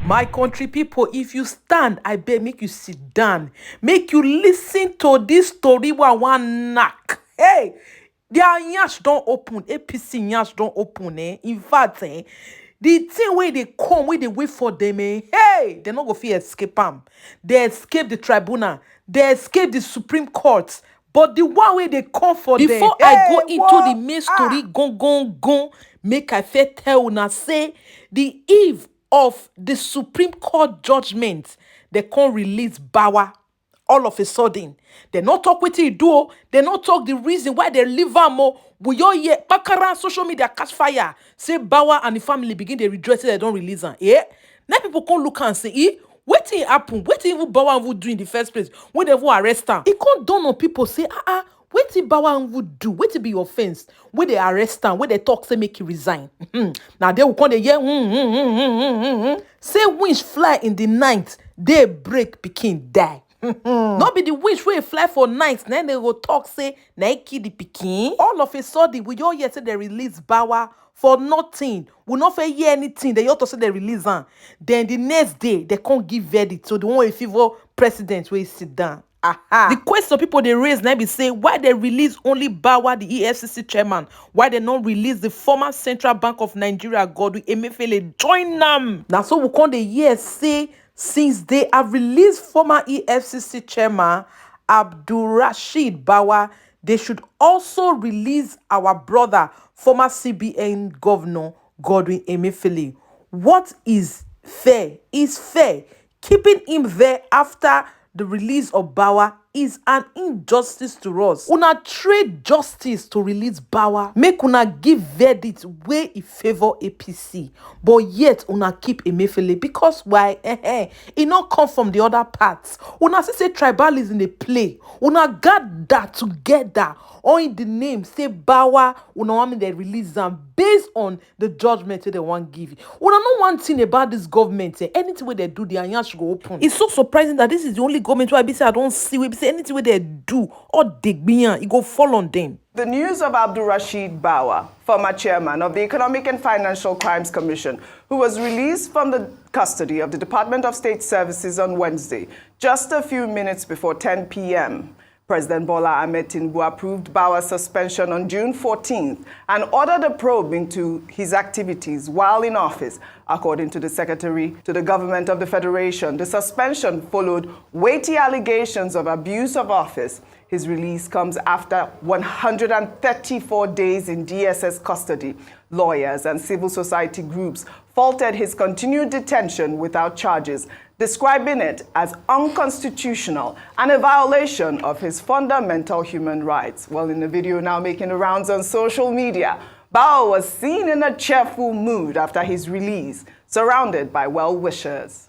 My country people, if you stand, I beg make you sit down. Make you listen to this story one knack. Hey, their nyash don't open. APC nyash don't open. In fact, the thing where they come, where they wait for them, hey, they not go fit escape them. They escape the tribunal. They escape the Supreme Court. But the one way they come for them. Before I go into the main story, gon, make I fair tell una say the eve of the Supreme Court judgment, they can't release BAwA all of a sudden. They not talk what he do. They not talk the reason why they leave am. We all hear Bakara social media catch fire. Say BAwA and the family begin they redress it, they don't release am. Now people can look and say, what thing happen? What thing BAwA would do in the first place when they will arrest am? It can't dawn on people say, what thing BAwA would do? What be offense? When they arrest am, when they talk say make you resign. Now they will come they hear say winds fly in the night, they break pikin die. Not be the wish where fly for nights, then they go talk say na kill the pikin. All of a sudden, we all hear say they release BAwA for nothing. We not fair hear anything. They ought to say they release am. Then the next day they can't give verdict. So the one with favor president will sit down. The question people they raise now be say why they release only BAwA, the EFCC chairman, why they not release the former Central Bank of Nigeria Godwin Emefiele join them. Now so we come the year say since they have released former EFCC chairman Abdulrasheed BAwA, they should also release our brother, former CBN governor Godwin Emefiele. What is fair is fair. Keeping him there after the release of BAwA is an injustice to us. Una trade justice to release BAwA. Make una give verdict where it favor APC. But yet una keep Emefiele because why? It not come from the other parts. Una say tribalism they play. Una got that together. Or in the name, say BAwA, una want me they release them based on the judgment they want give you. Una know one thing about this government. Anything where they do, the anyan should go open. It's so surprising that this is the only government where I be say I don't see. We say anything where they do or dig me, it go fall on them. The news of Abdulrasheed BAwA, former chairman of the Economic and Financial Crimes Commission, who was released from the custody of the Department of State Services on Wednesday, just a few minutes before 10 p.m. President Bola Ahmed Tinubu approved BAwA's suspension on June 14th and ordered a probe into his activities while in office. According to the Secretary to the Government of the Federation, the suspension followed weighty allegations of abuse of office. His release comes after 134 days in DSS custody. Lawyers and civil society groups faulted his continued detention without charges, describing it as unconstitutional and a violation of his fundamental human rights. Well, in the video now making the rounds on social media, BAwA was seen in a cheerful mood after his release, surrounded by well-wishers.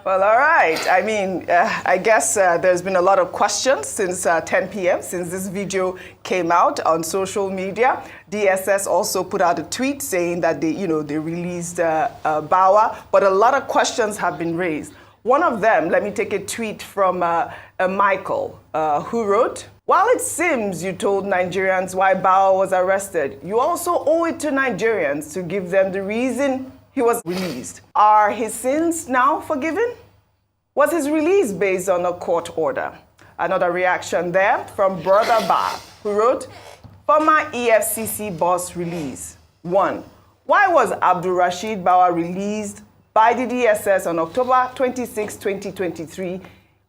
Well, all right. I mean, I guess there's been a lot of questions since 10 p.m., since this video came out on social media. DSS also put out a tweet saying that they released BAwA, but a lot of questions have been raised. One of them, let me take a tweet from Michael, who wrote, "While it seems you told Nigerians why BAwA was arrested, you also owe it to Nigerians to give them the reason he was released. Are his sins now forgiven? Was his release based on a court order?" Another reaction there from Brother Ba, who wrote, "Former EFCC boss release. 1. Why was Abdulrasheed BAwA released by the DSS on October 26, 2023,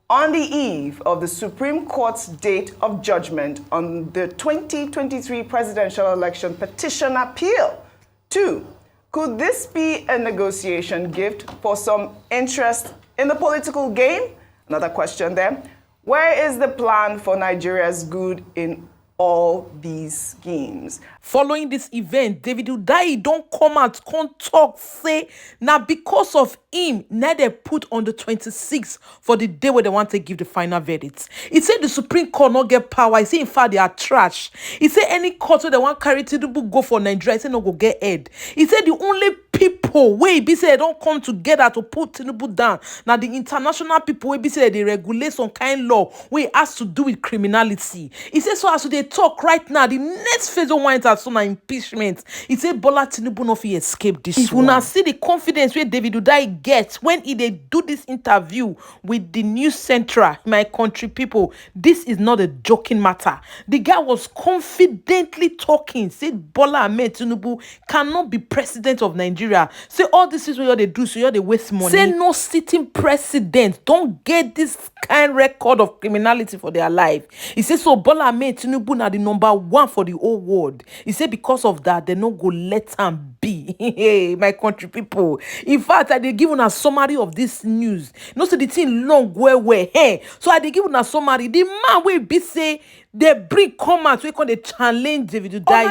on the eve of the Supreme Court's date of judgment on the 2023 presidential election petition appeal? 2. Could this be a negotiation gift for some interest in the political game?" Another question there. "Where is the plan for Nigeria's good in all these schemes. Following this event, David Udai don't come out, can't talk, say, now because of him, now they put on the 26th for the day where they want to give the final verdict. He said the Supreme Court not get power. He said, in fact, they are trash. He said any court where they want carry TiNubU go for Nigeria, he said no go get head. He said the only people wey be say they don't come together to put TiNubU down. Now the international people wey be say they regulate some kind law wey has to do with criminality. He said so as they talk right now, the next phase of one as soon as impeachment. He said Bola TiNubU no fit escape this. If una see the confidence where David Udai gets when he dey do this interview with the News Central, my country people, this is not a joking matter. The guy was confidently talking. Said Bola Ahmed TiNubU cannot be president of Nigeria. Say all this is what they do, so they waste money. Say no sitting president don't get this kind record of criminality for their life. He said so Bola Ahmed TiNubU na the number one for the whole world. He said because of that, they no go let him be. Hey, my country people. In fact, I dey give una summary of this news. No, so the thing long where. Hey, so I dey give una summary. The man will be say they bring comments we call the challenge David Udai.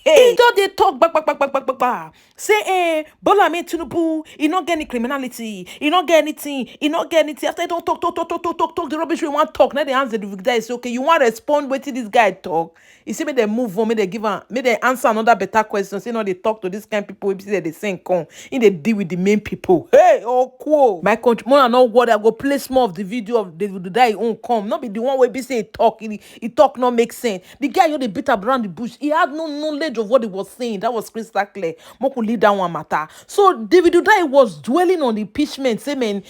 Hey, he just they talk back. Say, Bola Ahmed TiNubU, he not get any criminality, he not get anything, he not get anything. After he don't talk, the rubbish we want talk. Now they answer the Udai say, okay, you want to respond wait till this guy talk. He say, may they move on, may they answer another better question. Say, no, they talk to this kind of people, say they sing come, in they deal with the main people. Hey, oh, cool. My country, more than not what I go play small of the video of the Udai won't come. Not be the one where be say talk, he talk not make sense. The guy you they beat up around the bush, he had no knowledge of what he was saying. That was crystal clear. More could lead down one matter. So David Udai was dwelling on the impeachment, say man,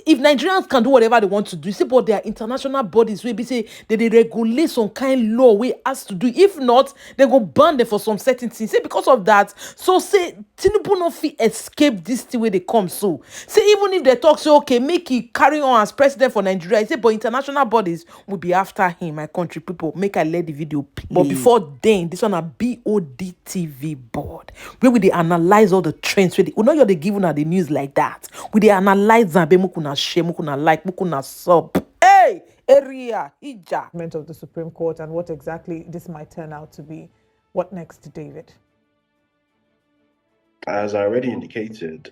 if Nigerians can do whatever they want to do, see, but there are international bodies where be say they regulate some kind law we has to do. If not, they go ban them for some certain things. Say because of that, so say TiNubU no fit escape this thing where they come. So say even if they talk, say okay, make he carry on as president for Nigeria. I say, but international bodies will be after him. My country people, make I let the video play. But before then, this one a Bod TV board where we they analyze all the trends. Where they, you know, you're giving the news like that. We they analyze them. Mukuna share, mukuna like, mukuna sub. Hey, area, ija. Of the Supreme Court and what exactly this might turn out to be. What next, David? As I already indicated,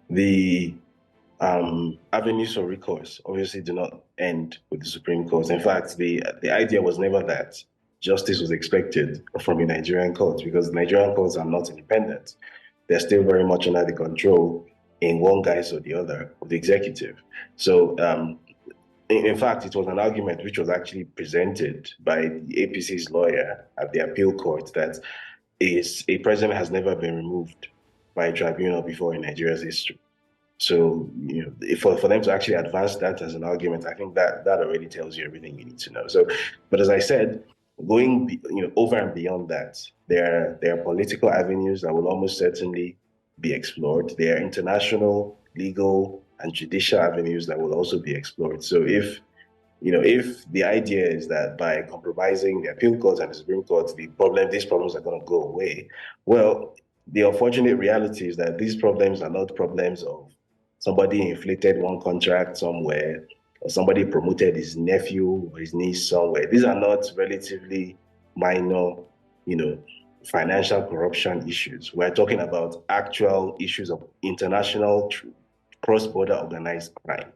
the avenues of recourse obviously do not end with the Supreme Court. In fact, the idea was never that justice was expected from the Nigerian courts, because the Nigerian courts are not independent. They're still very much under the control in one guise or the other of the executive. So in fact, it was an argument which was actually presented by the APC's lawyer at the appeal court that a president has never been removed by a tribunal before in Nigeria's history. So, you know, for them to actually advance that as an argument, I think that already tells you everything you need to know. So, but as I said, going over and beyond that, there are political avenues that will almost certainly be explored. There are international, legal, and judicial avenues that will also be explored. So if the idea is that by compromising the appeal courts and the Supreme Court, these problems are going to go away, well, the unfortunate reality is that these problems are not problems of somebody inflated one contract somewhere, or somebody promoted his nephew or his niece somewhere. These are not relatively minor, financial corruption issues. We're talking about actual issues of international cross-border organized crime,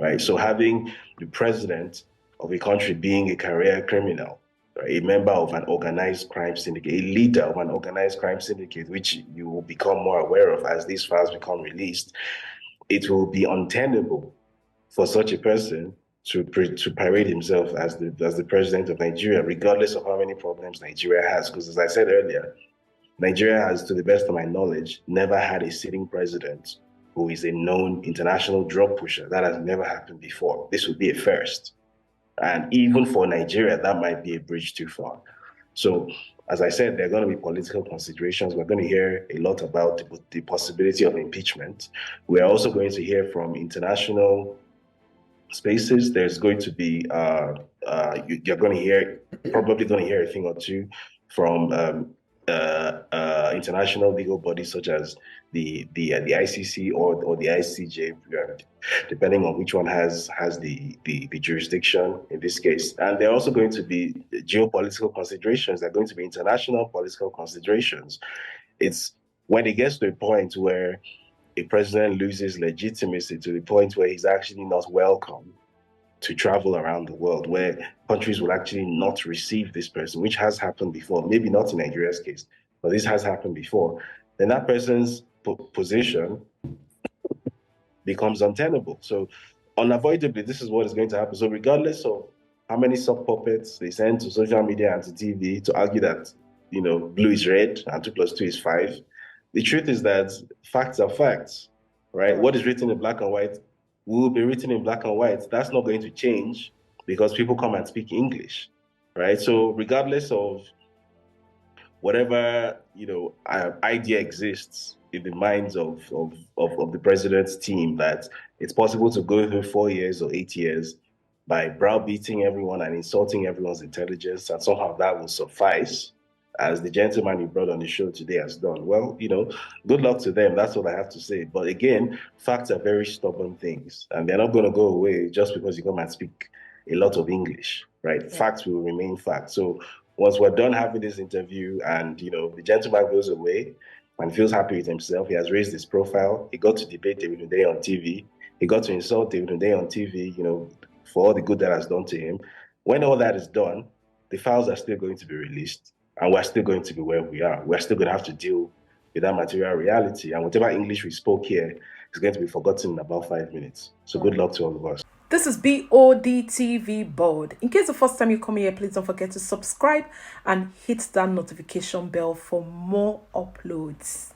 right? So having the president of a country being a career criminal, right, a member of an organized crime syndicate, a leader of an organized crime syndicate, which you will become more aware of as these files become released, it will be untenable for such a person to parade himself as the president of Nigeria, regardless of how many problems Nigeria has. Because as I said earlier, Nigeria has, to the best of my knowledge, never had a sitting president who is a known international drug pusher. That has never happened before. This would be a first. And even for Nigeria, that might be a bridge too far. So, as I said, there are going to be political considerations. We're going to hear a lot about the possibility of impeachment. We're also going to hear from international spaces. There's going to be, you're going to hear, probably going to hear a thing or two from international legal bodies such as the ICC or the ICJ, depending on which one has the jurisdiction in this case. And there are also going to be geopolitical considerations. There are going to be international political considerations. It's when it gets to a point where a president loses legitimacy to the point where he's actually not welcome to travel around the world, where countries will actually not receive this person, which has happened before, maybe not in Nigeria's case, but this has happened before, then that person's position becomes untenable. So unavoidably, this is what is going to happen. So regardless of how many sock puppets they send to social media and to TV to argue that, you know, blue is red and 2 + 2 is 5, the truth is that facts are facts, right? What is written in black and white will be written in black and white. That's not going to change because people come and speak English, right? So regardless of whatever, you know, idea exists in the minds of the president's team that it's possible to go through 4 years or 8 years by browbeating everyone and insulting everyone's intelligence, and somehow that will suffice, as the gentleman you brought on the show today has done. Well, you know, good luck to them. That's what I have to say. But again, facts are very stubborn things, and they're not going to go away just because you come and speak a lot of English, right? Yeah. Facts will remain facts. So once we're done having this interview and, you know, the gentleman goes away and feels happy with himself, he has raised his profile, he got to debate David Hunde on TV, he got to insult David Hunde on TV, you know, for all the good that has done to him. When all that is done, the files are still going to be released. And we're still going to be where we are. We're still going to have to deal with that material reality. And whatever English we spoke here is going to be forgotten in about 5 minutes. So good luck to all of us. This is Bod TV Bod. In case the first time you come here, please don't forget to subscribe and hit that notification bell for more uploads.